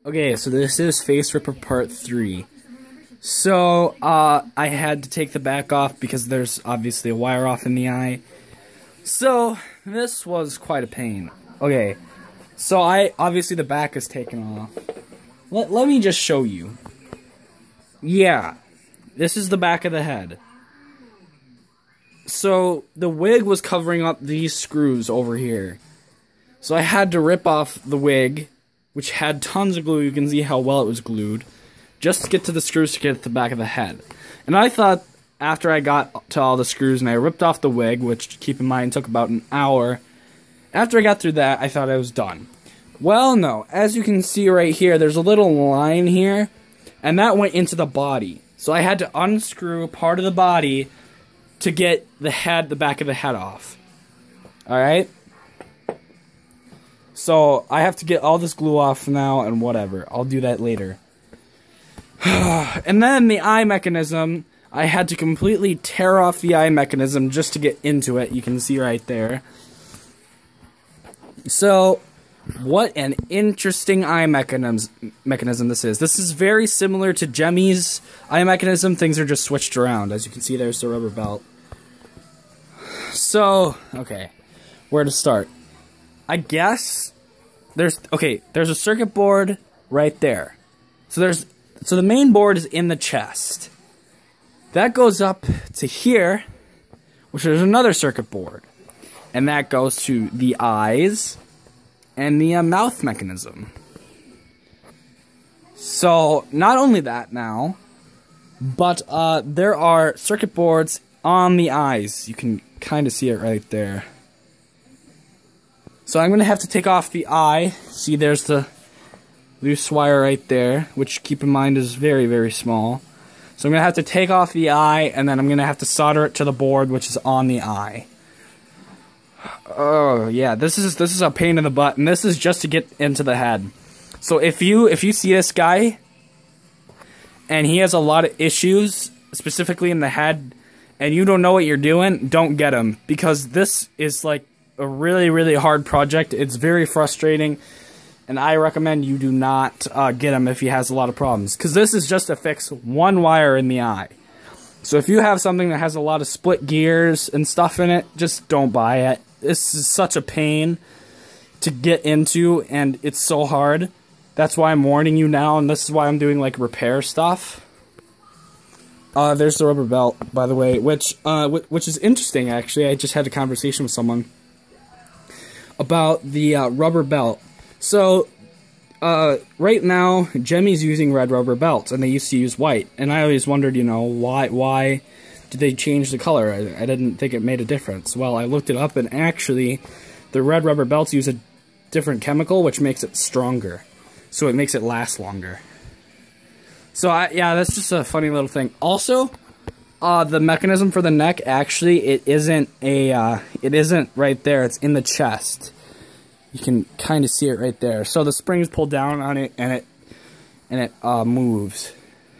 Okay, so this is Face Ripper Part 3. So, I had to take the back off because there's obviously a wire off in the eye. So, this was quite a pain. Okay, so obviously the back is taken off. Let me just show you. Yeah, this is the back of the head. So, the wig was covering up these screws over here. So I had to rip off the wig, which had tons of glue. You can see how well it was glued, just to get to the screws to get at the back of the head. And I thought after I got to all the screws and I ripped off the wig, which, keep in mind, took about an hour, after I got through that, I thought I was done. Well, no. As you can see right here, there's a little line here, and that went into the body. So I had to unscrew part of the body to get the back of the head off. Alright? So, I have to get all this glue off now, and whatever. I'll do that later. And then the eye mechanism, I had to completely tear off the eye mechanism just to get into it. You can see right there. So, what an interesting eye mechanism this is. This is very similar to Jemmy's eye mechanism. Things are just switched around. As you can see, there's the rubber belt. So, okay. Where to start? I guess there's a circuit board right there. So the main board is in the chest. That goes up to here, which is another circuit board. And that goes to the eyes and the mouth mechanism. So, not only that now, but there are circuit boards on the eyes. You can kind of see it right there. So I'm going to have to take off the eye. See, there's the loose wire right there, which, keep in mind, is very, very small. So I'm going to have to take off the eye, and then I'm going to have to solder it to the board, which is on the eye. Oh, yeah, this is a pain in the butt, and this is just to get into the head. So if you see this guy, and he has a lot of issues, specifically in the head, and you don't know what you're doing, don't get him, because this is, like, a really, really hard project. It's very frustrating, and I recommend you do not get him if he has a lot of problems, because this is just to fix one wire in the eye. So if you have something that has a lot of split gears and stuff in it, just don't buy it. This is such a pain to get into, and it's so hard. That's why I'm warning you now, and this is why I'm doing, like, repair stuff. There's the rubber belt, by the way, which is interesting, actually. I just had a conversation with someone about the rubber belt. So, right now, Jemmy's using red rubber belts, and they used to use white. And I always wondered, you know, why did they change the color? I didn't think it made a difference. Well, I looked it up, and actually, the red rubber belts use a different chemical, which makes it stronger. So it makes it last longer. So, yeah, that's just a funny little thing. Also, the mechanism for the neck, actually, it isn't right there. It's in the chest. You can kind of see it right there. So the springs pull down on it, and it moves.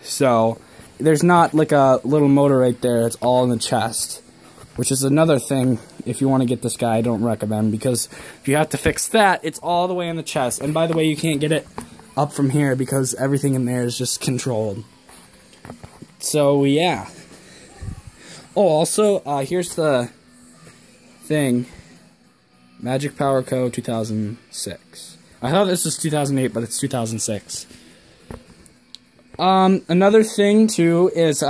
So there's not like a little motor right there. It's all in the chest, which is another thing. If you want to get this guy, I don't recommend, because if you have to fix that, it's all the way in the chest. And by the way, you can't get it up from here because everything in there is just controlled. So yeah. Oh, also, here's the thing. Magic Power Co. 2006. I thought this was 2008, but it's 2006. Another thing, too, is